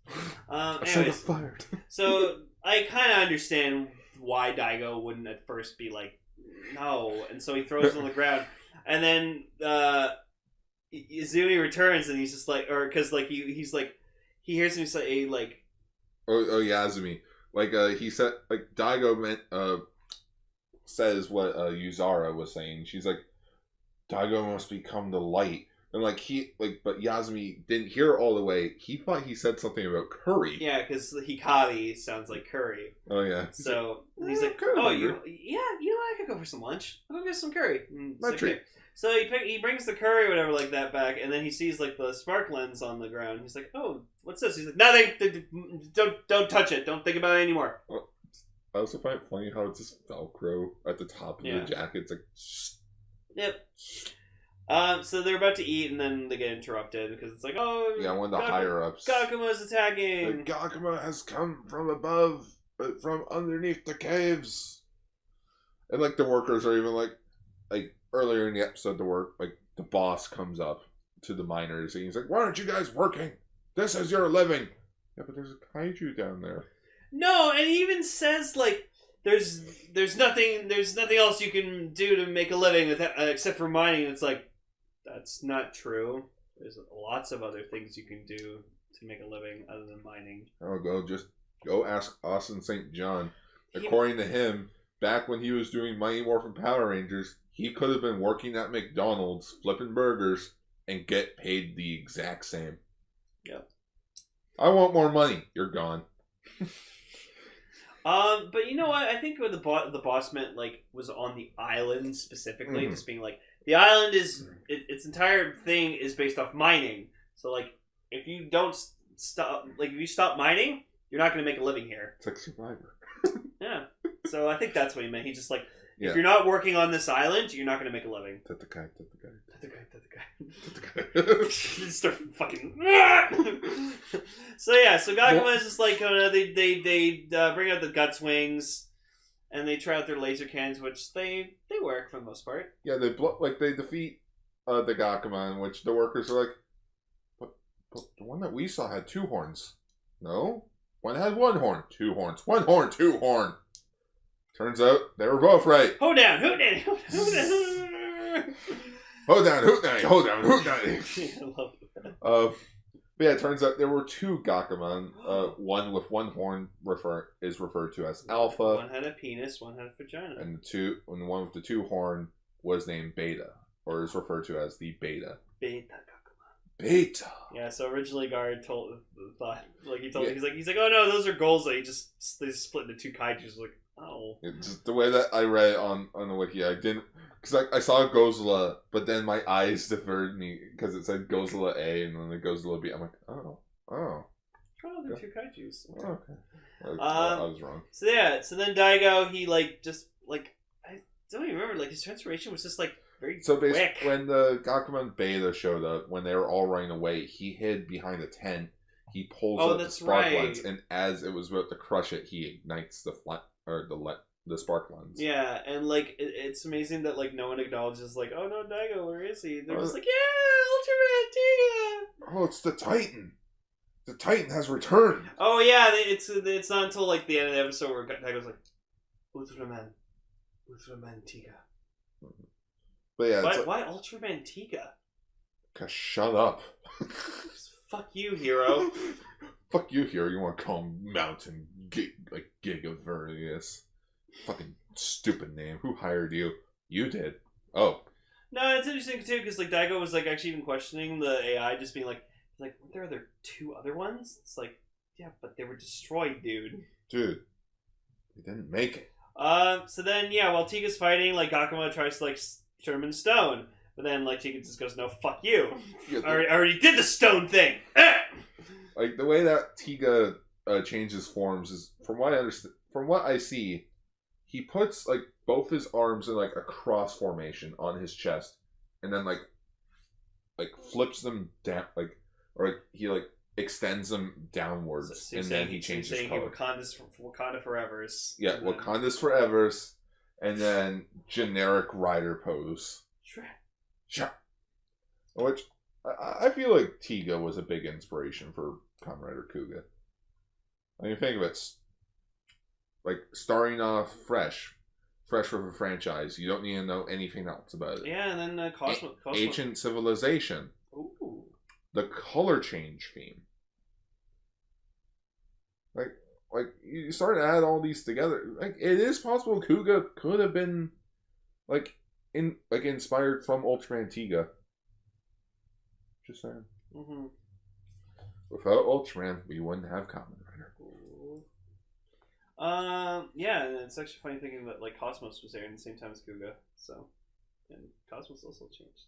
Anyways, fired. So, I kind of understand why Daigo wouldn't at first be like, no, and so he throws it on the ground. And then Izumi returns, and he's just like, or because like he's like, he hears him say like, oh Yazumi, like he said, like Daigo says what Yuzara was saying. She's like, Daigo must become the light, and but Yazumi didn't hear it all the way. He thought he said something about curry. Yeah, because Hikari sounds like curry. Oh yeah. So he's like, oh, you know, I could go for some lunch. I'll go get some curry. My treat. So he brings the curry or whatever like that back, and then he sees like the spark lens on the ground. He's like, "Oh, what's this?" He's like, "Nothing. Don't touch it. Don't think about it anymore." Well, I also find it funny how it's just Velcro at the top of the jacket. It's like, yep. So they're about to eat, and then they get interrupted because it's like, "Oh, yeah, one of the higher ups. Gakuma's attacking. Gakuma has come from above, from underneath the caves." And like the workers are even like earlier in the episode, the boss comes up to the miners and he's like, "Why aren't you guys working? This is your living." Yeah, but there's a kaiju down there. No, and he even says like, "There's nothing else you can do to make a living except for mining." It's like, that's not true. There's lots of other things you can do to make a living other than mining. Oh, go ask Austin St. John. According to him, back when he was doing Mighty Morphin Power Rangers, he could have been working at McDonald's, flipping burgers, and get paid the exact same. Yep. I want more money. You're gone. But you know what? I think what the boss meant, like, was on the island specifically, just being like, The island is its entire thing is based off mining. So like, if you don't stop, like if you stop mining, you're not going to make a living here. It's like Survivor. Yeah. So I think that's what he meant. He's just like, Yeah. if you're not working on this island, you're not going to make a living. That's the guy. Just start fucking. So Gakuma is just like they bring out the guts wings, and they try out their laser cannons, which they work for the most part. Yeah, they defeat the Gakuman, which the workers are like, but the one that we saw had 2 horns. No, one had 1 horn, 2 horns, 1 horn, 2 horn. Turns out they were both right. Hold down, hold down, hold down. Hold down, hoot nanny, hold down, hoot nanny. I love that. But yeah, it turns out there were 2 Gakuman. One with 1 horn is referred to as Alpha. One had a penis, one had a vagina. And the one with the 2 horn was named Beta, or is referred to as the Beta. Beta Gakuma. Beta. Yeah, so originally Guard he's like, oh no, those are goals. They split into 2 kaijus. Like, oh. Just the way that I read it on the wiki, I didn't, because I saw Gozilla, but then my eyes deferred me because it said Gozilla A and then the Gozilla B. I'm like, oh. Oh, they're 2 kaijus. Okay. I was wrong. So then Daigo, he I don't even remember, like his transformation was just like very Basically, quick. when the Gakuman Beta showed up, when they were all running away, he hid behind a tent. He pulls out the spark lens, and as it was about to crush it, he ignites the spark lens. Yeah, and like it's amazing that like no one acknowledges like, oh no, Daigo, where is he? They're just like, yeah, Ultraman Tiga. Oh, it's the Titan. The Titan has returned. Oh yeah, it's not until like the end of the episode where Daigo's like, Ultraman Tiga. But yeah, why Ultraman Tiga? Cause shut up. Fuck you, hero. Fuck you, hero. You want to call him Mountain Gigavernius? Fucking stupid name. Who hired you? You did. Oh. No, it's interesting too because like Daigo was like actually even questioning the AI, just being like weren't there 2 other ones? It's like, yeah, but they were destroyed, dude. Dude, they didn't make it. So then while Tiga's fighting, like Gakuma tries to like turn him into stone, but then like Tiga just goes, no, fuck you. Yeah, I already did the stone thing. Like the way that Tiga changes forms is, from what I understand, from what I see, he puts like both his arms in like a cross formation on his chest, and then like flips them down, he extends them downwards, So and then he changes color. Wakanda Forever's. Yeah, Wakanda's Forever's, and then generic rider pose. Sure. Which I feel like Tiga was a big inspiration for Kamen Rider Kuga. I mean, think of it, like starting off fresh with a franchise. You don't need to know anything else about it. Yeah, and then Cosmo. Ancient Civilization. Ooh. The color change theme. Like you start to add all these together. Like it is possible Kuga could have been inspired from Ultraman Tiga. Just saying. Mm-hmm. Without Ultraman, we wouldn't have Kamen Rider. Yeah, and it's actually funny thinking that like Cosmos was there at the same time as Kuga, so, and Cosmos also changed.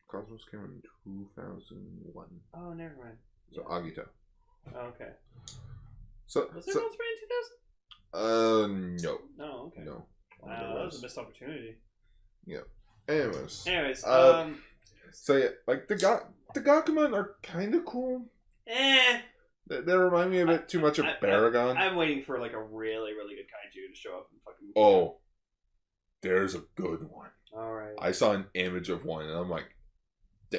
Cosmos came in 2001. Oh, never mind. So Agito. Oh, okay. So Was there Ultraman in 2000? No. No, okay. No. Wow, that was a missed opportunity. Yeah. Anyways. So yeah, like the Gakuman are kind of cool. They remind me a bit too much of Baragon. I'm waiting for like a really, really good kaiju to show up and fucking. Oh, there's a good one. All right. I saw an image of one, and I'm like,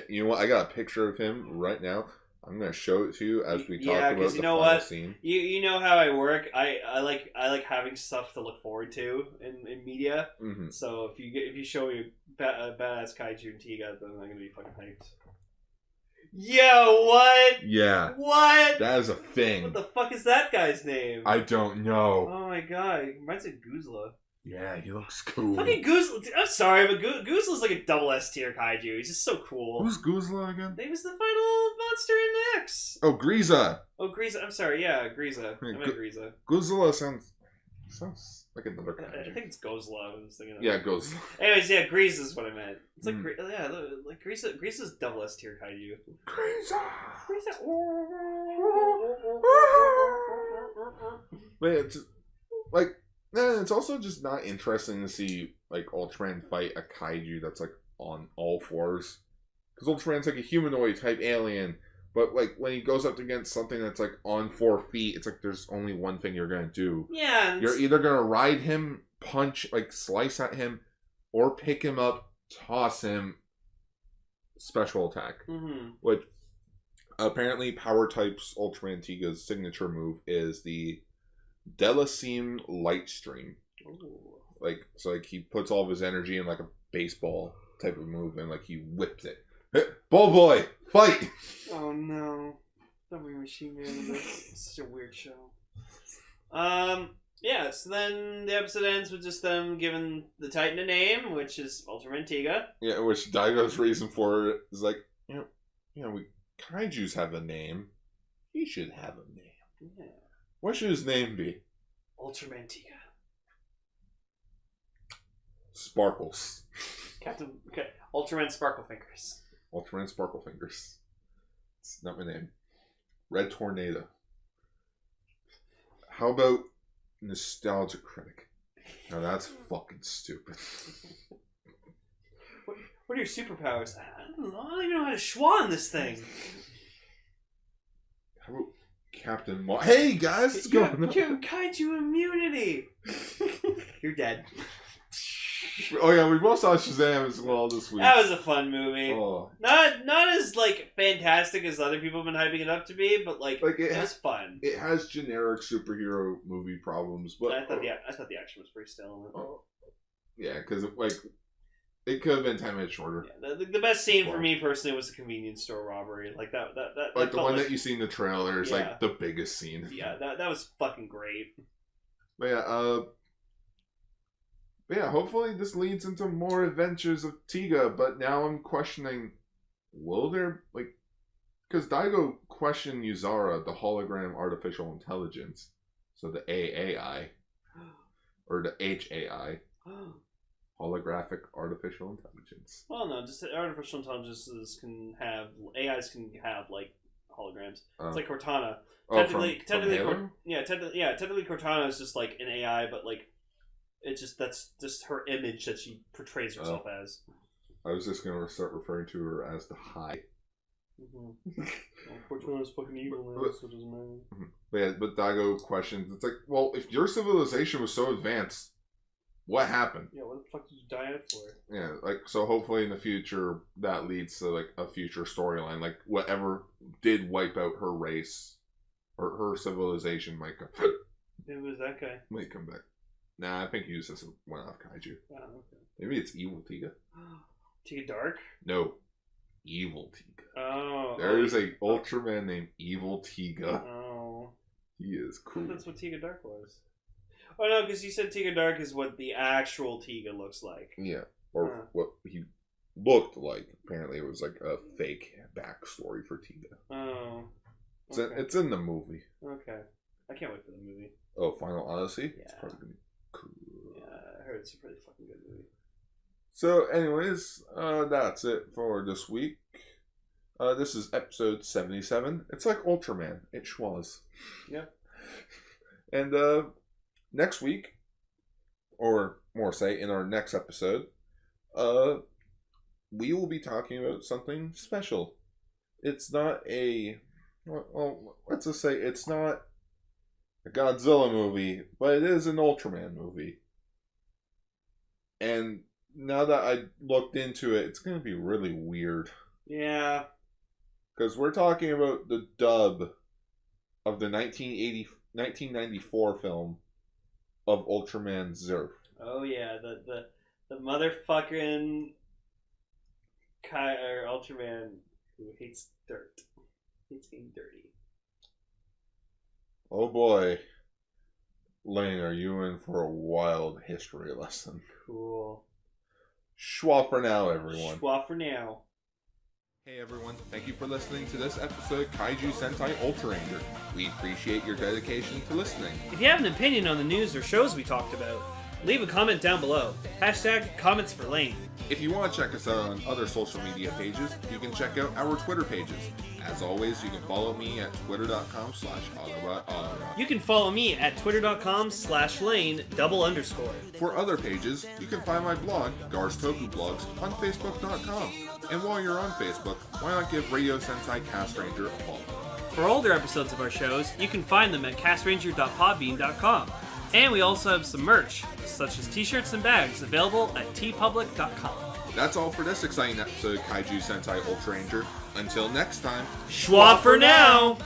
you know what? I got a picture of him right now. I'm gonna show it to you as we talk about the final scene. You know how I work. I like having stuff to look forward to in media. Mm-hmm. So if you show me a badass kaiju and Tiga, then I'm gonna be fucking hyped. Yo, what? Yeah. What? That is a thing. What the fuck is that guy's name? I don't know. Oh my god, he reminds me of Guzla. Yeah, he looks cool. Fucking Guzla. I'm sorry, but Guzla's like a double S tier kaiju. He's just so cool. Who's Guzla again? He was the final monster in X. Oh, Griza. Oh, Griza. I'm sorry. Yeah, Griza. I meant Griza. Guzla sounds Sounds like another I kaiju. think it's Gozla. I was thinking of. Yeah, it goes. Anyways, yeah, Grease is what I meant. It's like like Grease is double S tier kaiju. Crazy. Grease. But it's like, it's also just not interesting to see like Ultraman fight a kaiju that's like on all fours, because Ultraman's like a humanoid type alien, but like when he goes up against something that's like on 4 feet, it's like there's only one thing you're gonna do. Yeah, You're either gonna ride him, punch, like slice at him, or pick him up, toss him, special attack. Which apparently Power Type's Ultraman Tiga's signature move is the Delaseam Light Stream. Ooh. Like, so like he puts all of his energy in like a baseball type of move and like he whips it. Hey, Ball Boy, fight! Oh no. Don't bring Machine Man into this. It's such a weird show. Yeah, so then the episode ends with just them giving the Titan a name, which is Ultraman Tiga. Yeah, which Daigo's reason for it is like, we kaijus have a name. He should have a name. Yeah. What should his name be? Ultraman Tiga. Sparkles. Okay. Ultraman Sparkle Fingers. Ultraman Sparkle Fingers. It's not my name. Red Tornado. How about Nostalgia Critic? Now that's fucking stupid. What are your superpowers? I don't know. I don't even know how to schwa in this thing. How about Captain Hey guys, what's going on? You have kaiju immunity. You're dead. Oh yeah, we both saw Shazam as well this week. That was a fun movie. Oh. Not as like fantastic as other people have been hyping it up to be, but like it was fun. It has generic superhero movie problems, but I thought the action was pretty still. Yeah, because it could have been 10 minutes shorter. Yeah, the best scene for me personally was the convenience store robbery. Like that like the one that you see in the trailer is yeah. like the biggest scene. Yeah, that was fucking great. But yeah, hopefully this leads into more adventures of Tiga, but now I'm questioning, will there, like, because Daigo questioned Yuzara, the hologram artificial intelligence, so the AAI, or the HAI, holographic artificial intelligence. Well, no, just artificial intelligences AIs can have, like, holograms. It's like Cortana. Technically, technically Cortana is just, like, an AI, but, like, that's just her image that she portrays herself as. I was just gonna start referring to her as the High. Cortana's fucking evil now, so it doesn't matter. But Daigo questions, it's like, well, if your civilization was so advanced, what happened? Yeah, what the fuck did you die out for? Yeah, like, so hopefully in the future that leads to like a future storyline, like whatever did wipe out her race or her civilization might come. Who was that guy? Might come back. Nah, I think he was just one off kaiju. Oh, okay. Maybe it's Evil Tiga. Tiga Dark? No, Evil Tiga. Oh. There's a Ultraman named Evil Tiga. Oh. He is cool. That's what Tiga Dark was. Oh no, because you said Tiga Dark is what the actual Tiga looks like. Yeah, or what he looked like. Apparently, it was like a fake backstory for Tiga. Oh. Okay. It's in the movie. Okay. I can't wait for the movie. Oh, Final Odyssey? Yeah. It's probably gonna be cool. Yeah, I heard it's a pretty fucking good movie. So, anyways, that's it for this week. This is episode 77. It's like Ultraman. It schwas. Yeah. And next week, or more say, in our next episode, we will be talking about something special. It's not well, let's just say it's not a Godzilla movie, but it is an Ultraman movie. And now that I looked into it, it's going to be really weird. Yeah. Because we're talking about the dub of the 1994 film of Ultraman Zerf. Oh yeah, the motherfucking Ultraman who hates dirt. Hates being dirty. Oh boy. Lane, are you in for a wild history lesson? Cool. Schwa for now, everyone. Schwa for now. Hey everyone, thank you for listening to this episode of Kaiju Sentai Ultraranger. We appreciate your dedication to listening. If you have an opinion on the news or shows we talked about, leave a comment down below. # comments for Lane. If you want to check us out on other social media pages, you can check out our Twitter pages. As always, you can follow me at twitter.com/AutoGar. You can follow me at twitter.com/Lane__. For other pages, you can find my blog, Gar's Toku Blogs, on Facebook.com. And while you're on Facebook, why not give Radio Sentai Castranger a follow? For older episodes of our shows, you can find them at castranger.podbean.com. And we also have some merch, such as t-shirts and bags, available at tpublic.com. That's all for this exciting episode of Kaiju Sentai Ultraranger. Until next time, Schwa for now!